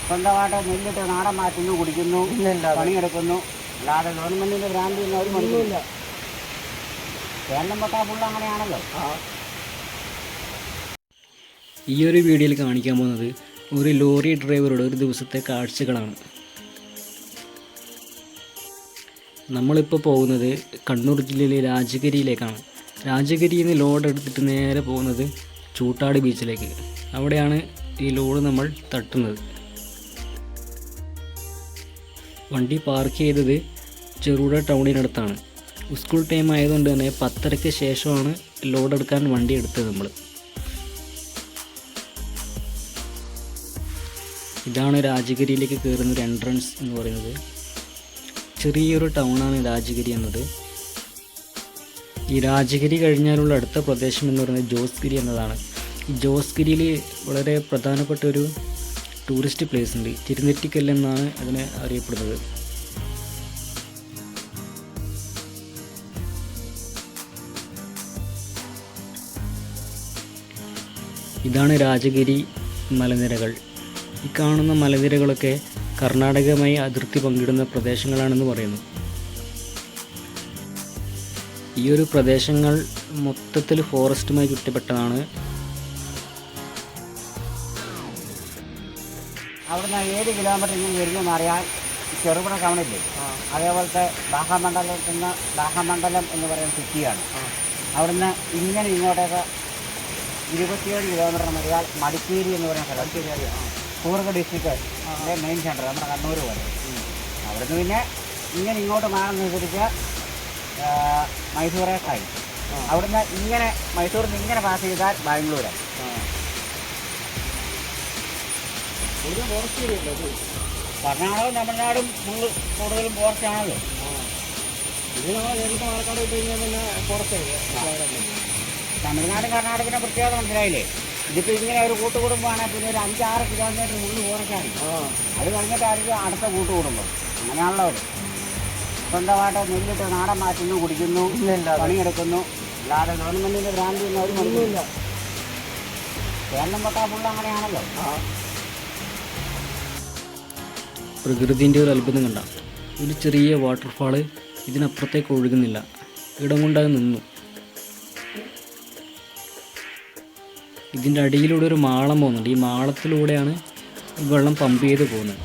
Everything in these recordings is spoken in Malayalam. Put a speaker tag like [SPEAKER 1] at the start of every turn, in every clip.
[SPEAKER 1] സ്വന്തമായിട്ട് നെല്ലിട്ട് നാടൻ മാറ്റുന്നു, കുടിക്കുന്നു, പണിയെടുക്കുന്നു. അല്ലാതെ ഗവൺമെൻറ്റിൻ്റെ ഗ്രാൻഡ് ഒന്നും അവർ മണിക്കൂല്ല. കേരളം പട്ടാ ഫുള്ള് അങ്ങനെയാണല്ലോ.
[SPEAKER 2] ഈ ഒരു വീഡിയോയിൽ കാണിക്കാൻ പോകുന്നത് ഒരു ലോറി ഡ്രൈവറുടെ ഒരു ദിവസത്തെ കാഴ്ചകളാണ്. നമ്മളിപ്പോൾ പോകുന്നത് കണ്ണൂർ ജില്ലയിലെ രാജഗിരിയിലേക്കാണ്. രാജഗിരിയിൽ നിന്ന് ലോഡ് എടുത്തിട്ട് നേരെ പോകുന്നത് ചൂട്ടാട് ബീച്ചിലേക്ക്. അവിടെയാണ് ഈ ലോഡ് നമ്മൾ തട്ടുന്നത്. വണ്ടി പാർക്ക് ചെയ്തത് ചെറുപുഴ ടൗണിനടുത്താണ്. സ്കൂൾ ടൈം ആയതുകൊണ്ട് തന്നെ 10:30 ശേഷമാണ് ലോഡ് എടുക്കാൻ വണ്ടി എടുത്തത് നമ്മൾ. ഇതാണ് രാജഗിരിയിലേക്ക് കയറുന്ന ഒരു എൻട്രൻസ് എന്ന് പറയുന്നത്. ചെറിയൊരു ടൗണാണ് രാജഗിരി എന്നത്. ഈ രാജഗിരി കഴിഞ്ഞാലുള്ള അടുത്ത പ്രദേശം എന്ന് പറയുന്നത് ജോസ്ഗിരി എന്നതാണ്. ഈ ജോസ്ഗിരിയിൽ വളരെ പ്രധാനപ്പെട്ട ഒരു ടൂറിസ്റ്റ് പ്ലേസ് ഉണ്ട്. തിരുനെറ്റിക്കല്ല് എന്നാണ് അതിനെ അറിയപ്പെടുന്നത്. ഇതാണ് രാജഗിരി മലനിരകൾ. ഈ കാണുന്ന മലനിരകളൊക്കെ കർണാടകയുമായി അതിർത്തി പങ്കിടുന്ന പ്രദേശങ്ങളാണെന്ന് പറയുന്നു. ഈ ഒരു പ്രദേശങ്ങൾ മൊത്തത്തിൽ ഫോറസ്റ്റുമായി ചുറ്റപ്പെട്ടതാണ്.
[SPEAKER 1] അവിടുന്ന് 7 കിലോമീറ്റർ ഇങ്ങനെ വരുന്ന മാറിയാൽ ചെറുപുഴ ടൗണില്ലേ, അതേപോലത്തെ ദാഹമണ്ഡലം എന്ന് പറയുന്ന സിറ്റിയാണ്. അവിടുന്ന് ഇങ്ങനെ ഇങ്ങോട്ടേക്ക് 27 കിലോമീറ്റർ മാറിയാൽ മടിക്കേരി എന്ന് പറയുന്ന സ്ഥലം, കൂർഗ് ഡിസ്ട്രിക്റ്റ് മെയിൻ സെൻറ്റർ, നമ്മുടെ കണ്ണൂർ പോലെ. അവിടുന്ന് പിന്നെ ഇങ്ങനെ ഇങ്ങോട്ട് മാറുന്നതനുസരിച്ച് മൈസൂറേക്കായി. അവിടുന്ന് ഇങ്ങനെ മൈസൂരിൽ നിന്ന് ഇങ്ങനെ പാസ് ചെയ്താൽ ബാംഗ്ലൂരായി. കർണാടകവും തമിഴ്നാടും ഫുള്ള് കൂടുതലും ഫോറസ്റ്റാണല്ലോ. ഇത് നമ്മൾ നേരിട്ട് പാലക്കാട് വിട്ട് കഴിഞ്ഞാൽ പിന്നെ ഫോറസ്റ്റ്. തമിഴ്നാടും കർണാടകത്തിൻ്റെ പ്രത്യേകത മനസ്സിലായില്ലേ? ഇതിപ്പോൾ ഇങ്ങനെ ഒരു കൂട്ടുകുടുംബമാണെങ്കിൽ പിന്നെ ഒരു 5-6 കിലോമീറ്റർ ഉള്ളിൽ ഫോറസ്റ്റാണ്. അത് കഴിഞ്ഞിട്ടായിരിക്കും അടുത്ത കൂട്ടുകുടുംബം. അങ്ങനെയാണല്ലോ അവർ. സ്വന്തമായിട്ട് നെല്ലിട്ട് നാടൻ മാറ്റുന്നു, കുടിക്കുന്നു, പണിയെടുക്കുന്നു. അല്ലാതെ ഗവൺമെൻറ്റിൻ്റെ ഗ്രാൻഡ് ഒന്നും അവർ മണിക്കൂല്ല. കേരളം പട്ടാ ഫുള്ള് അങ്ങനെയാണല്ലോ.
[SPEAKER 2] പ്രകൃതിൻ്റെ ഒരു അത്ഭുതം കണ്ട ഒരു ചെറിയ വാട്ടർഫാള് ഇതിനപ്പുറത്തേക്ക് ഒഴുകുന്നില്ല. ഇടം കൊണ്ടത് നിന്നു. ഇതിൻ്റെ അടിയിലൂടെ ഒരു മാളം പോകുന്നുണ്ട്. ഈ മാളത്തിലൂടെയാണ് ഈ വെള്ളം പമ്പ് ചെയ്ത് പോകുന്നത്.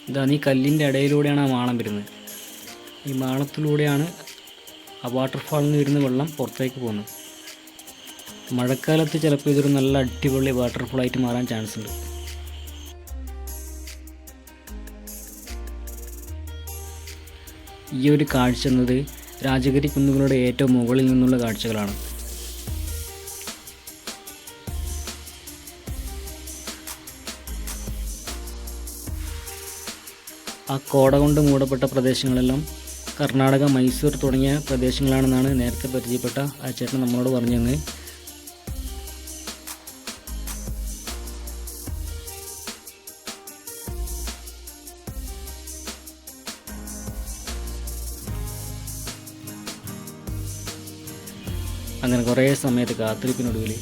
[SPEAKER 2] ഇതാണ് ഈ കല്ലിൻ്റെ ഇടയിലൂടെയാണ് ആ മാളം വരുന്നത്. ഈ മാളത്തിലൂടെയാണ് ആ വാട്ടർഫാളിൽ നിന്ന് വരുന്ന വെള്ളം പുറത്തേക്ക് പോകുന്നത്. മഴക്കാലത്ത് ചിലപ്പോൾ ഇതൊരു നല്ല അടിപൊളി വാട്ടർഫാളായിട്ട് മാറാൻ ചാൻസ് ഉണ്ട്. ഈ ഒരു കാഴ്ച എന്നത് രാജഗിരി കുന്നുകളുടെ ഏറ്റവും മുകളിൽ നിന്നുള്ള കാഴ്ചകളാണ്. ആ കോട കൊണ്ട് മൂടപ്പെട്ട പ്രദേശങ്ങളെല്ലാം കർണാടക, മൈസൂർ തുടങ്ങിയ പ്രദേശങ്ങളാണെന്നാണ് നേരത്തെ പരിചയപ്പെട്ട ആ ചേട്ടൻ നമ്മളോട് പറഞ്ഞു തന്നത്. അങ്ങനെ കുറേ സമയത്ത് കാത്തിരിപ്പിനൊടുവിൽ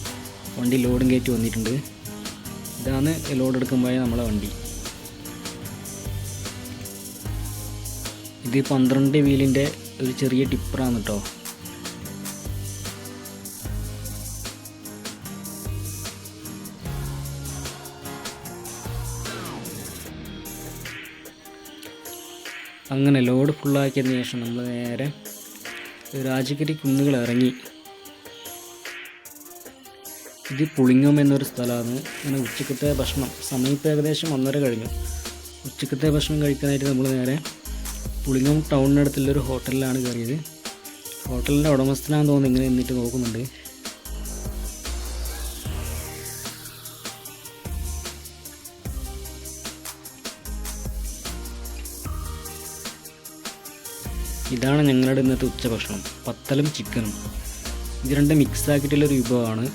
[SPEAKER 2] വണ്ടി ലോഡും കയറ്റി വന്നിട്ടുണ്ട്. ഇതാണ് ലോഡ് എടുക്കുമ്പോഴേ നമ്മളെ വണ്ടി. ഇത് 12 വീലിൻ്റെ ഒരു ചെറിയ ടിപ്പറാണ് കേട്ടോ. അങ്ങനെ ലോഡ് ഫുള്ളാക്കിയതിന് ശേഷം നമ്മൾ നേരെ രാജഗിരി കുന്നുകൾ ഇറങ്ങി. ഇത് പുളിങ്ങം എന്നൊരു സ്ഥലമാണ്. അങ്ങനെ ഉച്ചക്കത്തെ ഭക്ഷണം, സമയം ഇപ്പോൾ ഏകദേശം 1:30 കഴിഞ്ഞു. ഉച്ചക്കത്തെ ഭക്ഷണം കഴിക്കാനായിട്ട് നമ്മൾ നേരെ പുളിങ്ങം ടൗണിനടുത്തുള്ളൊരു ഹോട്ടലിലാണ് കയറിയത്. ഹോട്ടലിൻ്റെ ഉടമസ്ഥനാണെന്ന് തോന്നുന്നു. ഇങ്ങനെ നിന്നിട്ട് നോക്കുന്നുണ്ട്. ഇതാണ് ഞങ്ങളുടെ ഇന്നത്തെ ഉച്ചഭക്ഷണം. പത്തലും ചിക്കനും ഇത് രണ്ടും മിക്സ് ആക്കിയിട്ടുള്ളൊരു വിഭവമാണ്.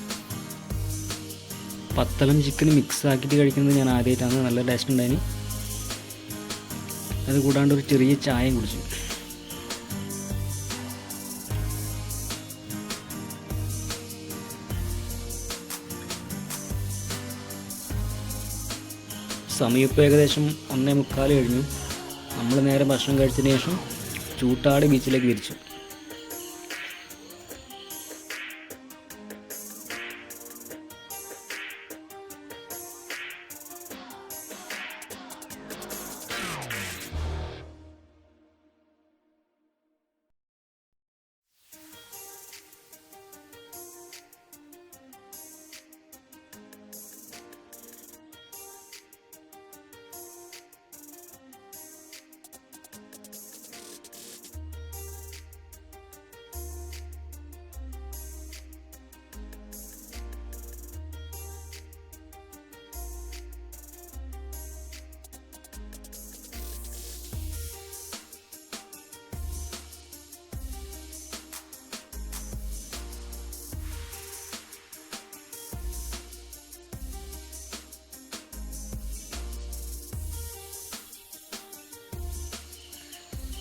[SPEAKER 2] പത്തലും ചിക്കനും മിക്സ് ആക്കിയിട്ട് കഴിക്കുന്നത് ഞാൻ ആദ്യമായിട്ടാണ്. നല്ല ടേസ്റ്റ് ഉണ്ടായിന്. അത് കൂടാണ്ട് ഒരു ചെറിയ ചായയും കുടിച്ചു. സമയം ഇപ്പോൾ ഏകദേശം 1:45 കഴിഞ്ഞു. നമ്മൾ നേരെ ഭക്ഷണം കഴിച്ചതിന് ശേഷം ചൂട്ടാട് ബീച്ചിലേക്ക് തിരിച്ചു.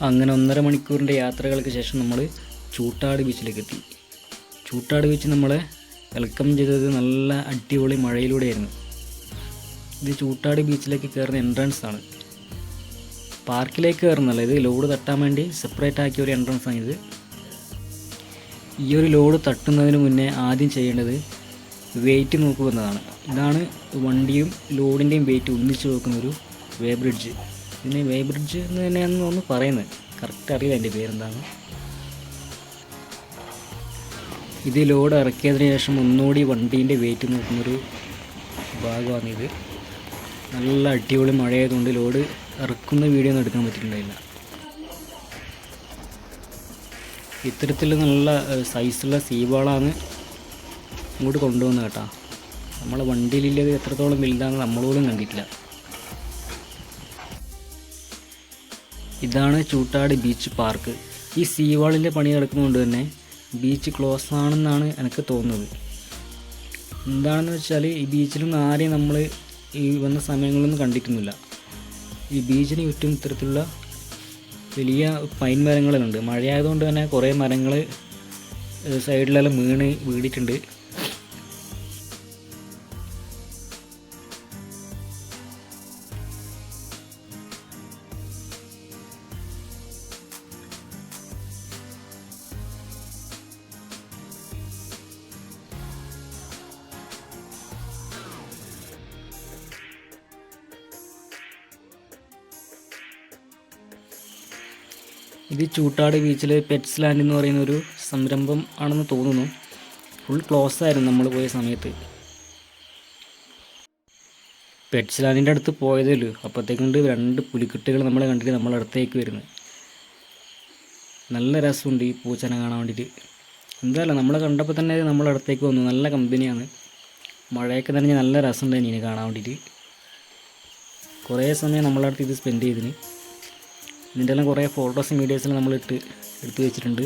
[SPEAKER 2] അങ്ങനെ 1.5 മണിക്കൂറിൻ്റെ യാത്രകൾക്ക് ശേഷം നമ്മൾ ചൂട്ടാട് ബീച്ചിലേക്ക് എത്തി. ചൂട്ടാട് ബീച്ച് നമ്മളെ വെൽക്കം ചെയ്തത് നല്ല അടിപൊളി മഴയിലൂടെയായിരുന്നു. ഇത് ചൂട്ടാട് ബീച്ചിലേക്ക് കയറുന്ന എൻട്രൻസ് ആണ്. പാർക്കിലേക്ക് കയറുന്നല്ല, ഇത് ലോഡ് തട്ടാൻ വേണ്ടി സെപ്പറേറ്റ് ആക്കിയ ഒരു എൻട്രൻസ് ആണിത്. ഈ ഒരു ലോഡ് തട്ടുന്നതിന് മുന്നേ ആദ്യം ചെയ്യേണ്ടത് വെയിറ്റ് നോക്കുക എന്നതാണ്. ഇതാണ് വണ്ടിയും ലോഡിൻ്റെയും വെയിറ്റ് ഒന്നിച്ച് നോക്കുന്നൊരു വേ ബ്രിഡ്ജ്. ഇതിന് വേ ബ്രിഡ്ജ് എന്ന് തന്നെയാണെന്ന് ഒന്ന് പറയുന്നത്, കറക്റ്റ് അറിയില്ല എൻ്റെ പേരെന്താണ്. ഇത് ലോഡ് ഇറക്കിയതിന് ശേഷം ഒന്നുകൂടി വണ്ടീൻ്റെ വെയിറ്റ് നോക്കുന്നൊരു ഭാഗമാണിത്. നല്ല അടിപൊളി മഴയായതുകൊണ്ട് ലോഡ് ഇറക്കുന്ന വീഡിയോ ഒന്നും എടുക്കാൻ പറ്റിയിട്ടുണ്ടായില്ല. ഇത്തരത്തിൽ നല്ല സൈസുള്ള സീവാളാണ് ഇങ്ങോട്ട് കൊണ്ടുവന്നത് കേട്ടോ. നമ്മളെ വണ്ടിയിലില്ലത് എത്രത്തോളം വലുതാണെന്ന് നമ്മളോടും കണ്ടിട്ടില്ല. ഇതാണ് ചൂട്ടാട് ബീച്ച് പാർക്ക്. ഈ സീവാളിൻ്റെ പണി നടക്കുന്നതുകൊണ്ട് തന്നെ ബീച്ച് ക്ലോസ് ആണെന്നാണ് എനിക്ക് തോന്നുന്നത്. എന്താണെന്ന് വെച്ചാൽ ഈ ബീച്ചിലൊന്നും ആരെയും നമ്മൾ ഈ വന്ന സമയങ്ങളൊന്നും കണ്ടിട്ടൊന്നുമില്ല. ഈ ബീച്ചിന് ചുറ്റും ഇത്തരത്തിലുള്ള വലിയ പൈൻ മരങ്ങളുണ്ട്. മഴയായതുകൊണ്ട് തന്നെ കുറേ മരങ്ങൾ സൈഡിലെല്ലാം വീണിട്ടുണ്ട്. ഇത് ചൂട്ടാട് ബീച്ചിൽ പെറ്റ്സ് ലാൻഡ് എന്ന് പറയുന്ന ഒരു സംരംഭം ആണെന്ന് തോന്നുന്നു. ഫുൾ ക്ലോസ് ആയിരുന്നു നമ്മൾ പോയ സമയത്ത്. പെറ്റ്സ് ലാൻഡിൻ്റെ അടുത്ത് പോയതല്ലോ, അപ്പോഴത്തേക്കൊണ്ട് 2 പുലിക്കുട്ടികൾ നമ്മളെ കണ്ടിട്ട് നമ്മളെ അടുത്തേക്ക് വരുന്നത്. നല്ല രസമുണ്ട് ഈ പൂച്ചനെ കാണാൻ വേണ്ടിയിട്ട്. എന്തായാലും നമ്മളെ കണ്ടപ്പോൾ തന്നെ നമ്മളെ അടുത്തേക്ക് വന്നു. നല്ല കമ്പനിയാണ്. മഴയൊക്കെ നനഞ്ഞ് നല്ല രസമുണ്ട് ഇതിനെ കാണാൻ വേണ്ടിയിട്ട്. കുറേ സമയം നമ്മളെ അടുത്ത് ഇത് സ്പെൻഡ് ചെയ്തിന്. ഇതിൻ്റെ എല്ലാം കുറേ ഫോട്ടോസും വീഡിയോസിലും നമ്മൾ എടുത്ത് വെച്ചിട്ടുണ്ട്.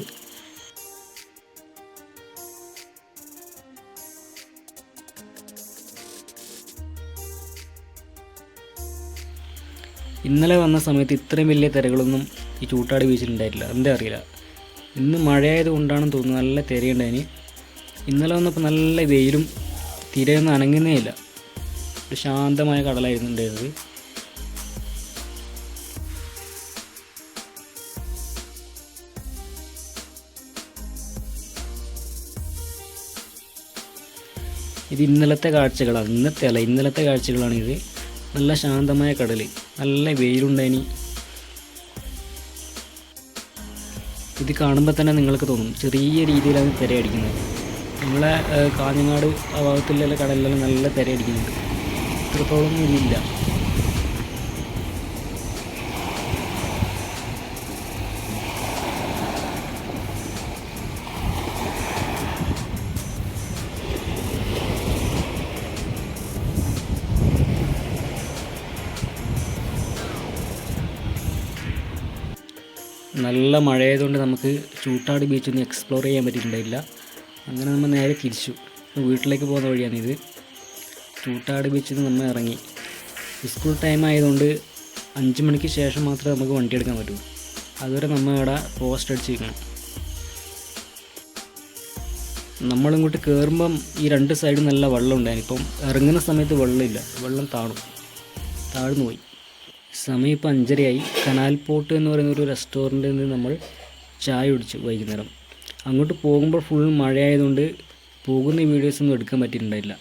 [SPEAKER 2] ഇന്നലെ വന്ന സമയത്ത് ഇത്രയും വലിയ തിരകളൊന്നും ഈ ചൂട്ടാട് ബീച്ചിലുണ്ടായിട്ടില്ല. എന്താ അറിയില്ല, ഇന്ന് മഴയായത് കൊണ്ടാണെന്ന് തോന്നുന്നു. നല്ല തിരയുണ്ടായിന്. ഇന്നലെ വന്നപ്പോൾ നല്ല വെയിലും തിരയൊന്നും അനങ്ങുന്നേ ഇല്ല. ഒരു ശാന്തമായ കടലായിരുന്നു ഉണ്ടായിരുന്നത്. ഇത് ഇന്നലത്തെ കാഴ്ചകളാണ്, ഇന്നലത്തെ കാഴ്ചകളാണിത്. നല്ല ശാന്തമായ കടൽ, നല്ല വെയിലുണ്ടായിനി. ഇത് കാണുമ്പോൾ തന്നെ നിങ്ങൾക്ക് തോന്നും ചെറിയ രീതിയിലാണ് തിരയടിക്കുന്നത്. നമ്മളെ കാഞ്ഞങ്ങാട് ആ ഭാഗത്തുള്ള കടലിലെല്ലാം നല്ല തിരയടിക്കുന്നുണ്ട്. ഇത്രത്തോളം ഇതില്ല. നല്ല മഴയായതുകൊണ്ട് നമുക്ക് ചൂട്ടാട് ബീച്ചൊന്നും എക്സ്പ്ലോർ ചെയ്യാൻ പറ്റിയിട്ടുണ്ടായില്ല. അങ്ങനെ നമ്മൾ നേരെ തിരിച്ചു വീട്ടിലേക്ക് പോകുന്ന വഴിയാണിത്. ചൂട്ടാട് ബീച്ചിൽ നിന്ന് നമ്മൾ ഇറങ്ങി. സ്കൂൾ ടൈം ആയതുകൊണ്ട് 5 മണിക്ക് ശേഷം മാത്രമേ നമുക്ക് വണ്ടി എടുക്കാൻ പറ്റൂ. അതുവരെ നമ്മൾ അവിടെ പോസ്റ്റ് അടിച്ചിരിക്കണം. നമ്മളിങ്ങോട്ട് കയറുമ്പം ഈ 2 സൈഡും നല്ല വെള്ളം ഉണ്ടായിരുന്നു. ഇപ്പം ഇറങ്ങുന്ന സമയത്ത് വെള്ളമില്ല, വെള്ളം താണു. താഴ്ന്നു പോയി. സമയം ഇപ്പോൾ 5:30 കനാൽ പോട്ട് എന്ന് പറയുന്ന ഒരു റെസ്റ്റോറൻറ്റിൽ നിന്ന് നമ്മൾ ചായ കുടിച്ചു വൈകുന്നേരം. അങ്ങോട്ട് പോകുമ്പോൾ ഫുൾ മഴയായതുകൊണ്ട് പോകുന്ന വീഡിയോസൊന്നും എടുക്കാൻ പറ്റിയിട്ടുണ്ടായില്ല.